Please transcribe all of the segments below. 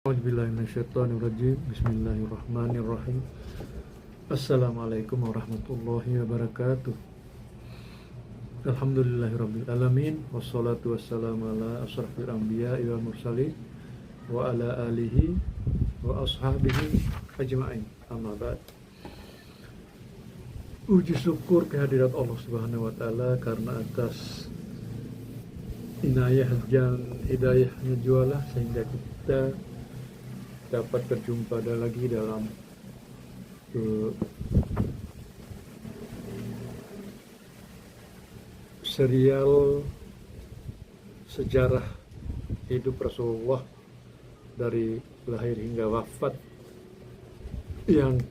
A'udzubillahiminasyaitonirrajim. Bismillahirrahmanirrahim. Assalamualaikum warahmatullahi wabarakatuh. Alhamdulillahirabbil alamin wassalatu wassalamu ala asyrafil anbiya'i wal mursalin wa ala alihi wa ashabihi ajma'in. Amma ba'd. Puji syukur kehadirat Allah Subhanahu wa taala karena atas inayah dan hidayahnya jualah sehingga kita dapat berjumpa lagi dalam serial sejarah hidup Rasulullah dari lahir hingga wafat, yang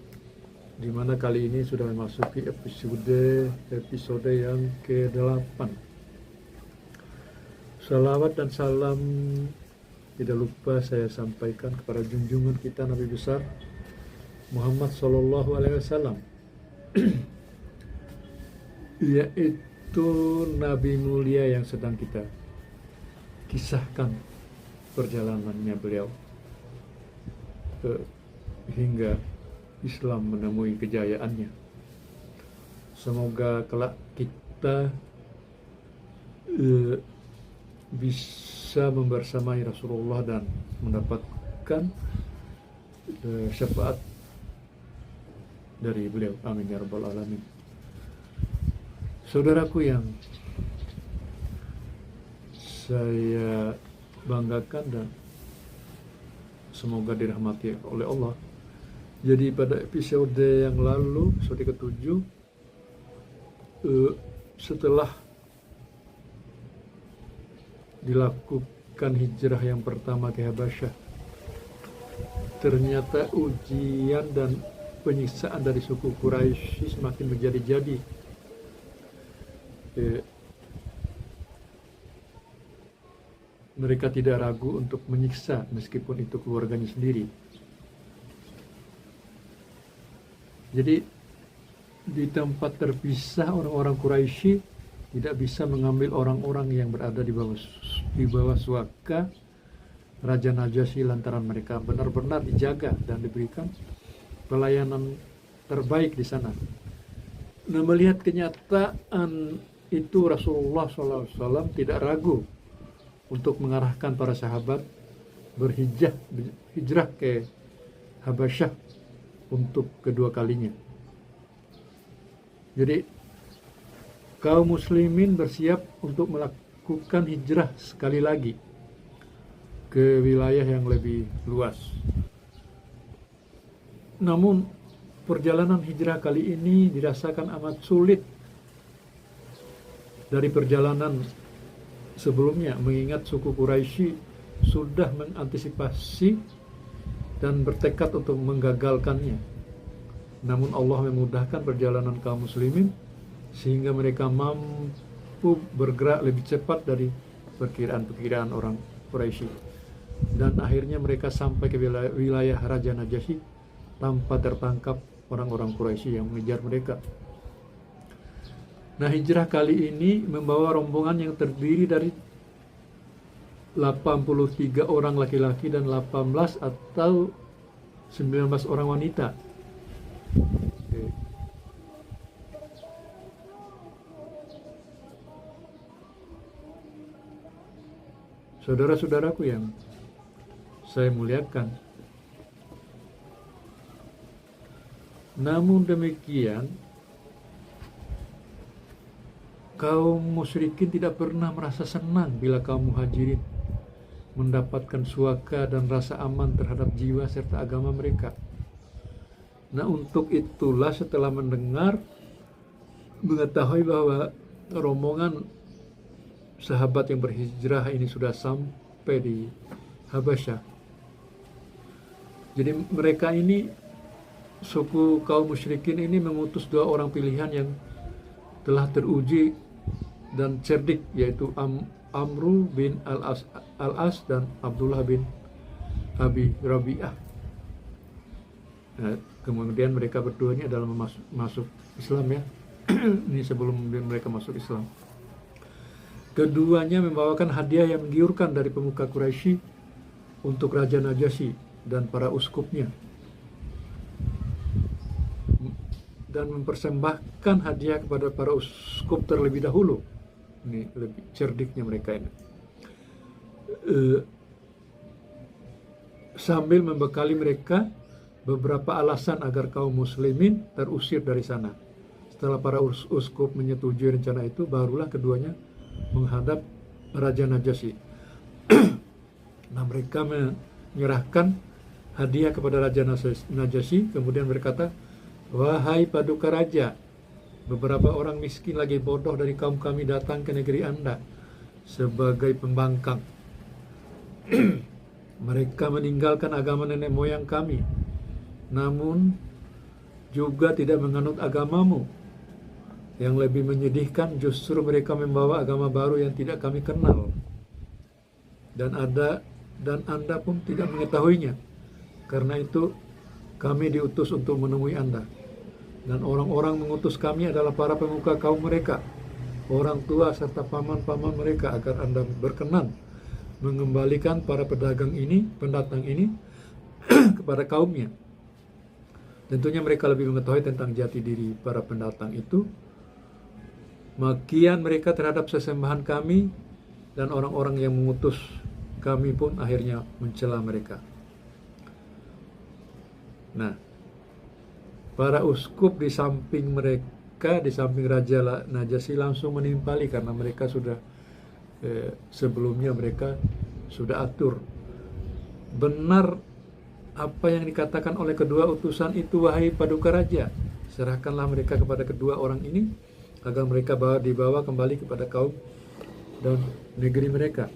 dimana kali ini sudah memasuki episode yang ke-8. Salawat dan salam tidak lupa saya sampaikan kepada junjungan kita Nabi besar Muhammad Sallallahu Alaihi Wasallam, yaitu Nabi mulia yang sedang kita kisahkan perjalanannya beliau hingga Islam menemui kejayaannya. Semoga kelak kita bisa membersamai Rasulullah dan mendapatkan syafaat dari beliau. Amin ya rabbal alamin. Saudaraku yang saya banggakan dan semoga dirahmati oleh Allah. Jadi pada episode yang lalu, episode ke-7, setelah dilakukan hijrah yang pertama ke Habasyah, ternyata ujian dan penyiksaan dari suku Quraisy semakin menjadi-jadi. Mereka tidak ragu untuk menyiksa meskipun itu keluarganya sendiri. Jadi di tempat terpisah, orang-orang Quraisy tidak bisa mengambil orang-orang yang berada di bawah suaka Raja Najasyi lantaran mereka benar-benar dijaga dan diberikan pelayanan terbaik di sana. Nah, melihat kenyataan itu, Rasulullah SAW tidak ragu untuk mengarahkan para sahabat berhijrah ke Habasyah untuk kedua kalinya. Jadi kaum muslimin bersiap untuk melakukan hijrah sekali lagi ke wilayah yang lebih luas. Namun perjalanan hijrah kali ini dirasakan amat sulit dari perjalanan sebelumnya, mengingat suku Quraisy sudah mengantisipasi dan bertekad untuk menggagalkannya. Namun Allah memudahkan perjalanan kaum muslimin sehingga mereka mampu bergerak lebih cepat dari perkiraan orang Quraisy, dan akhirnya mereka sampai ke wilayah Raja Najasyi tanpa tertangkap orang-orang Quraisy yang mengejar mereka. Nah, hijrah kali ini membawa rombongan yang terdiri dari 83 orang laki-laki dan 18 atau 19 orang wanita. Saudara-saudaraku yang saya muliakan, namun demikian kaum musyrikin tidak pernah merasa senang bila kaum muhajirin mendapatkan suaka dan rasa aman terhadap jiwa serta agama mereka. Nah, untuk itulah setelah mengetahui bahwa rombongan sahabat yang berhijrah ini sudah sampai di Habasyah, jadi mereka ini, suku kaum musyrikin ini, mengutus 2 orang pilihan yang telah teruji dan cerdik, yaitu Amru bin Al-As dan Abdullah bin Abi Rabi'ah. Nah, kemudian mereka berdua ini adalah masuk Islam ya. Ini sebelum mereka masuk Islam. Keduanya membawakan hadiah yang menggiurkan dari pemuka Quraisy untuk Raja Najasyi dan para uskupnya, dan mempersembahkan hadiah kepada para uskup terlebih dahulu. Ini lebih cerdiknya mereka ini. Sambil membekali mereka beberapa alasan agar kaum muslimin terusir dari sana. Setelah para uskup menyetujui rencana itu, barulah keduanya menghadap Raja Najasyi. Nah, mereka menyerahkan hadiah kepada Raja Najasyi, kemudian berkata, "Wahai paduka raja, beberapa orang miskin lagi bodoh dari kaum kami datang ke negeri Anda sebagai pembangkang. Mereka meninggalkan agama nenek moyang kami, namun juga tidak menganut agamamu. Yang lebih menyedihkan, justru mereka membawa agama baru yang tidak kami kenal. Dan Anda pun tidak mengetahuinya. Karena itu kami diutus untuk menemui Anda. Dan orang-orang mengutus kami adalah para pemuka kaum mereka, orang tua serta paman-paman mereka, agar Anda berkenan mengembalikan para pendatang ini kepada kaumnya. Tentunya mereka lebih mengetahui tentang jati diri para pendatang itu. Makian mereka terhadap sesembahan kami dan orang-orang yang mengutus kami pun akhirnya mencela mereka." Nah, para uskup di samping mereka, di samping Raja Najasyi langsung menimpali, karena mereka sudah sebelumnya mereka sudah atur. "Benar apa yang dikatakan oleh kedua utusan itu, wahai paduka raja. Serahkanlah mereka kepada kedua orang ini agar mereka dibawa kembali kepada kaum dan negeri mereka."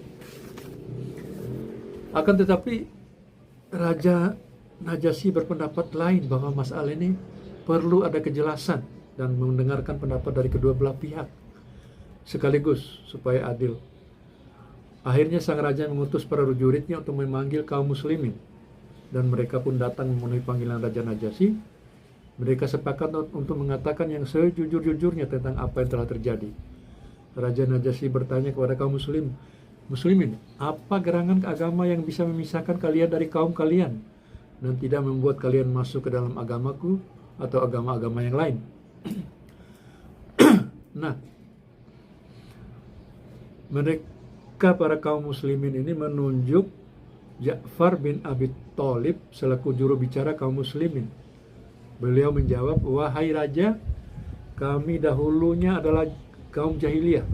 Akan tetapi Raja Najasyi berpendapat lain, bahwa masalah ini perlu ada kejelasan dan mendengarkan pendapat dari kedua belah pihak sekaligus supaya adil. Akhirnya sang raja mengutus para prajuritnya untuk memanggil kaum muslimin, dan mereka pun datang memenuhi panggilan Raja Najasyi. Mereka sepakat untuk mengatakan yang sejujur-jujurnya tentang apa yang telah terjadi. Raja Najasyi bertanya kepada kaum muslimin, "Apa gerangan agama yang bisa memisahkan kalian dari kaum kalian dan tidak membuat kalian masuk ke dalam agamaku atau agama-agama yang lain?" Nah, mereka para kaum muslimin ini menunjuk Ja'far bin Abi Thalib selaku juru bicara kaum muslimin. Beliau menjawab, "Wahai raja, kami dahulunya adalah kaum jahiliyah.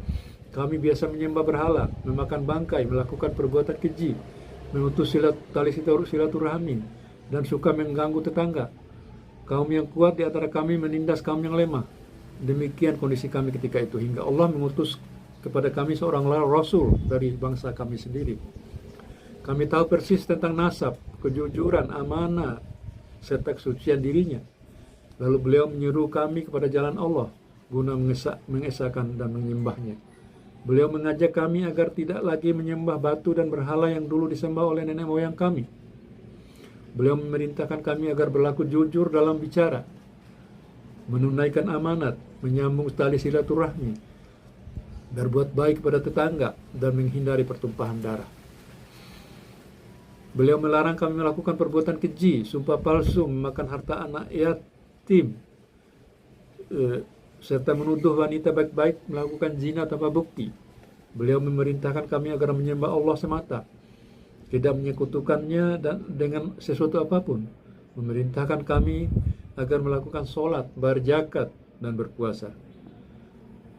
Kami biasa menyembah berhala, memakan bangkai, melakukan perbuatan keji, memutus tali silaturahmi, dan suka mengganggu tetangga. Kaum yang kuat di antara kami menindas kaum yang lemah. Demikian kondisi kami ketika itu, hingga Allah mengutus kepada kami seorang rasul dari bangsa kami sendiri. Kami tahu persis tentang nasab, kejujuran, amanah, serta kesucian dirinya. Lalu beliau menyuruh kami kepada jalan Allah guna mengesahkan dan menyembahnya. Beliau mengajak kami agar tidak lagi menyembah batu dan berhala yang dulu disembah oleh nenek moyang kami. Beliau memerintahkan kami agar berlaku jujur dalam bicara, menunaikan amanat, menyambung tali silaturahmi, berbuat baik kepada tetangga, dan menghindari pertumpahan darah. Beliau melarang kami melakukan perbuatan keji, sumpah palsu, memakan harta anak yatim, serta menuduh wanita baik-baik melakukan zina tanpa bukti. Beliau memerintahkan kami agar menyembah Allah semata, tidak menyekutukannya dengan sesuatu apapun. Memerintahkan kami agar melakukan sholat, berzakat, dan berpuasa.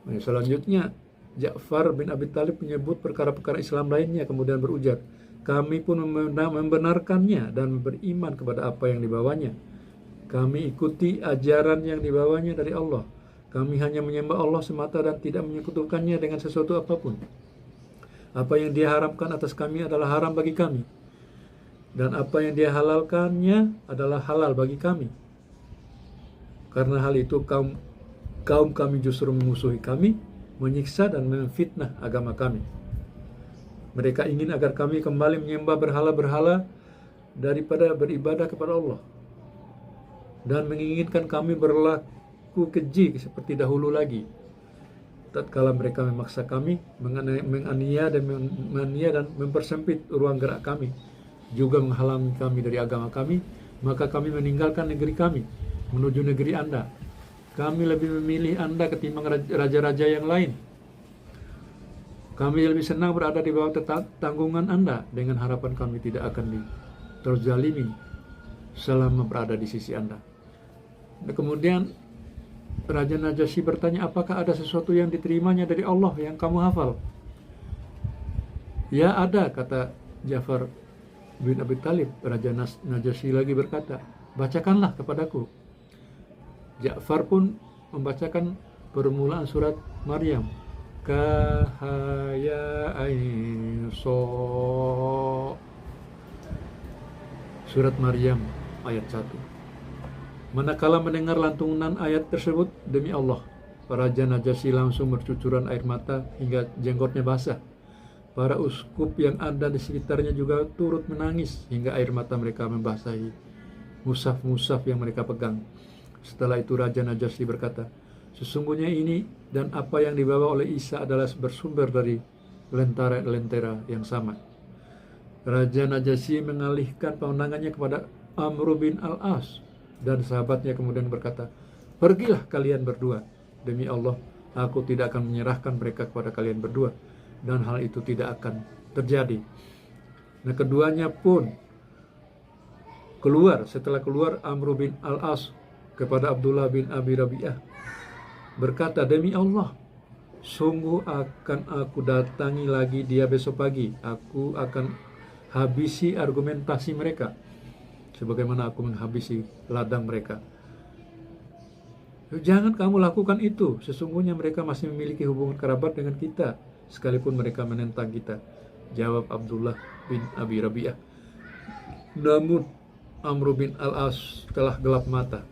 Nah, selanjutnya Ja'far bin Abi Thalib menyebut perkara-perkara Islam lainnya, kemudian berujar, "Kami pun membenarkannya dan beriman kepada apa yang dibawanya. Kami ikuti ajaran yang dibawanya dari Allah. Kami hanya menyembah Allah semata dan tidak menyekutukannya dengan sesuatu apapun. Apa yang Dia haramkan atas kami adalah haram bagi kami, dan apa yang Dia halalkannya adalah halal bagi kami. Karena hal itu kaum kami justru memusuhi kami, menyiksa dan memfitnah agama kami. Mereka ingin agar kami kembali menyembah berhala-berhala daripada beribadah kepada Allah, dan menginginkan kami berlaku keji seperti dahulu lagi. Tatkala mereka memaksa kami, menganiaya dan mempersempit ruang gerak kami, juga menghalangi kami dari agama kami, maka kami meninggalkan negeri kami menuju negeri Anda. Kami lebih memilih Anda ketimbang raja-raja yang lain. Kami lebih senang berada di bawah tanggungan Anda dengan harapan kami tidak akan terzalimi selama berada di sisi Anda. Dan kemudian Raja Najasyi bertanya, apakah ada sesuatu yang diterimanya dari Allah yang kamu hafal? Ya ada, kata Ja'far bin Abi Thalib. Raja Najasyi lagi berkata, bacakanlah kepadaku. Ja'far pun membacakan permulaan surat Maryam. Kahaya ain so. Surat Maryam ayat 1. Manakala mendengar lantunan ayat tersebut, demi Allah, Raja Najasyi langsung bercucuran air mata hingga jenggotnya basah. Para uskup yang ada di sekitarnya juga turut menangis hingga air mata mereka membasahi mushaf-mushaf yang mereka pegang. Setelah itu Raja Najasyi berkata, sesungguhnya ini dan apa yang dibawa oleh Isa adalah bersumber dari lentera yang sama. Raja Najasyi mengalihkan pandangannya kepada Amr bin al-As dan sahabatnya, kemudian berkata, pergilah kalian berdua. Demi Allah, aku tidak akan menyerahkan mereka kepada kalian berdua, dan hal itu tidak akan terjadi. Nah, keduanya pun keluar. Setelah keluar, Amr bin al-As kepada Abdullah bin Abi Rabi'ah berkata, demi Allah, sungguh akan aku datangi lagi dia besok pagi. Aku akan habisi argumentasi mereka sebagaimana aku menghabisi ladang mereka. Jangan kamu lakukan itu, sesungguhnya mereka masih memiliki hubungan kerabat dengan kita, sekalipun mereka menentang kita, jawab Abdullah bin Abi Rabi'ah. Namun Amr bin al-As telah gelap mata.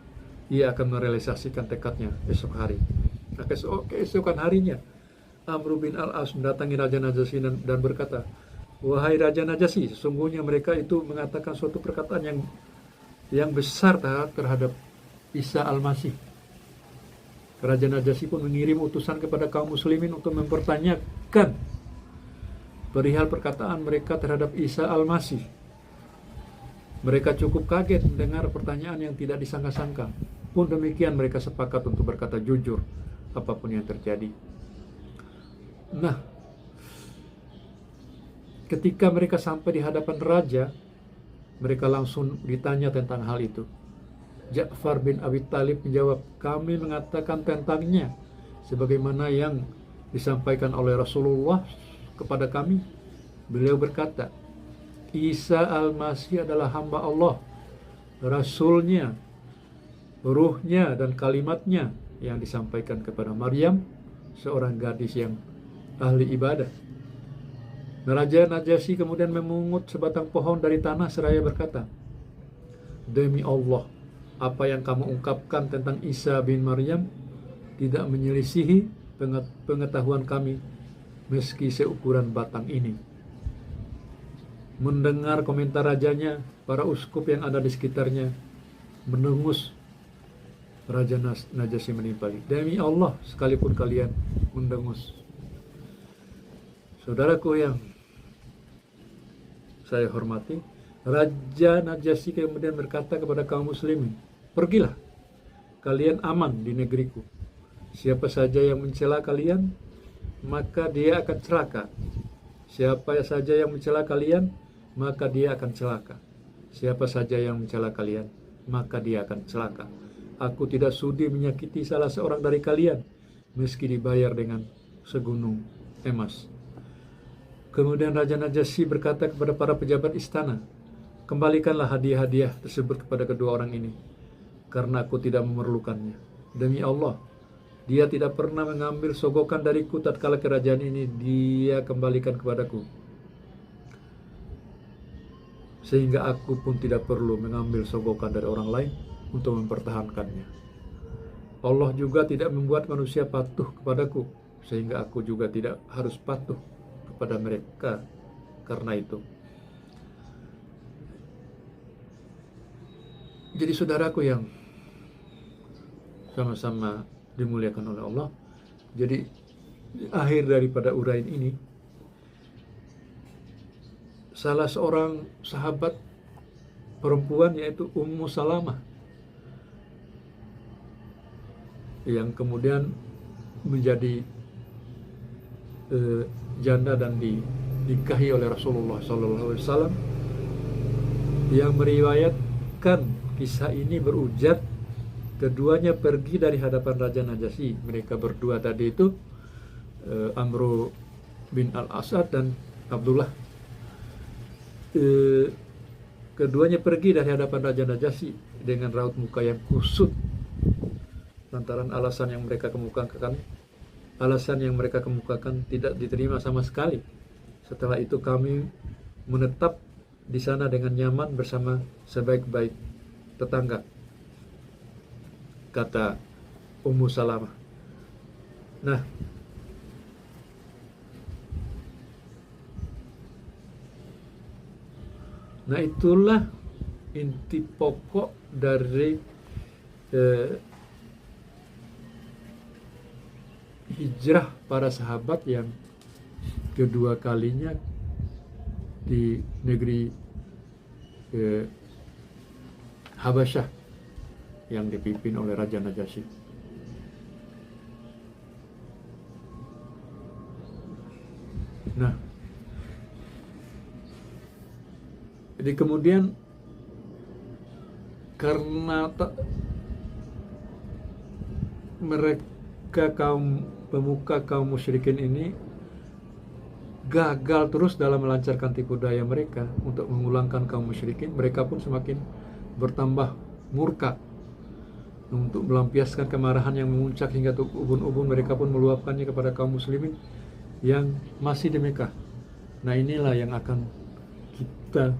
Ia akan merealisasikan tekadnya esok hari. Nah, keesokan harinya Amr bin al-As mendatangi Raja Najasyi dan berkata, wahai Raja Najasyi, sesungguhnya mereka itu mengatakan suatu perkataan yang besar terhadap Isa al-Masih. Raja Najasyi pun mengirim utusan kepada kaum muslimin untuk mempertanyakan perihal perkataan mereka terhadap Isa al-Masih. Mereka cukup kaget mendengar pertanyaan yang tidak disangka-sangka. Pun demikian mereka sepakat untuk berkata jujur apapun yang terjadi. Nah, ketika mereka sampai di hadapan raja, mereka langsung ditanya tentang hal itu. Ja'far bin Abi Thalib menjawab, kami mengatakan tentangnya sebagaimana yang disampaikan oleh Rasulullah kepada kami. Beliau berkata, Isa al-Masih adalah hamba Allah, Rasulnya, ruhnya dan kalimatnya yang disampaikan kepada Maryam, seorang gadis yang ahli ibadah. Raja Najasyi kemudian memungut sebatang pohon dari tanah seraya berkata, demi Allah, apa yang kamu ungkapkan tentang Isa bin Maryam tidak menyelisihi pengetahuan kami meski seukuran batang ini. Mendengar komentar rajanya, para uskup yang ada di sekitarnya mendengus. Raja Najasyi menimpali, demi Allah, sekalipun kalian mendengus. Saudaraku yang saya hormati, Raja Najasyi kemudian berkata kepada kaum muslimin, pergilah, kalian aman di negeriku. Siapa saja yang mencela kalian, maka dia akan celaka. Siapa saja yang mencela kalian, maka dia akan celaka. Siapa saja yang mencela kalian, maka dia akan celaka. Aku tidak sudi menyakiti salah seorang dari kalian, meski dibayar dengan segunung emas. Kemudian Raja Najasyi berkata kepada para pejabat istana, kembalikanlah hadiah-hadiah tersebut kepada kedua orang ini, karena aku tidak memerlukannya. Demi Allah, dia tidak pernah mengambil sogokan dariku tatkala kerajaan ini dia kembalikan kepadaku, sehingga aku pun tidak perlu mengambil sogokan dari orang lain untuk mempertahankannya. Allah juga tidak membuat manusia patuh kepadaku, sehingga aku juga tidak harus patuh kepada mereka karena itu. Jadi saudaraku yang sama-sama dimuliakan oleh Allah, jadi akhir daripada uraian ini, salah seorang sahabat perempuan, yaitu Ummu Salamah, yang kemudian menjadi janda dan dinikahi oleh Rasulullah SAW, yang meriwayatkan kisah ini berujar keduanya pergi dari hadapan Raja Najasyi. Mereka berdua tadi itu Amru bin Al-Asad dan Abdullah. Keduanya pergi dari hadapan Raja Najasyi dengan raut muka yang kusut lantaran alasan yang mereka kemukakan tidak diterima sama sekali. Setelah itu kami menetap di sana dengan nyaman bersama sebaik-baik tetangga, kata Ummu Salamah. Nah, itulah inti pokok dari hijrah para sahabat yang kedua kalinya di negeri Habasyah yang dipimpin oleh Raja Najasyi. Nah, jadi kemudian karena mereka pemuka kaum musyrikin ini gagal terus dalam melancarkan tipu daya mereka untuk mengulangkan kaum musyrikin, mereka pun semakin bertambah murka. Untuk melampiaskan kemarahan yang memuncak hingga ubun-ubun, mereka pun meluapkannya kepada kaum muslimin yang masih di Mekah. Nah, inilah yang akan kita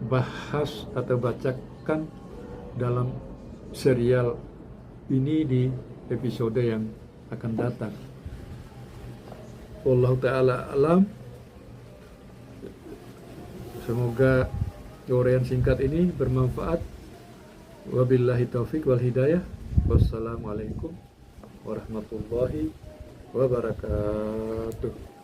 bahas atau bacakan dalam serial ini di episode yang akan datang. Wallahu ta'ala alam. Semoga uraian singkat ini bermanfaat. Wabillahi taufik wal hidayah. Wassalamualaikum warahmatullahi wabarakatuh.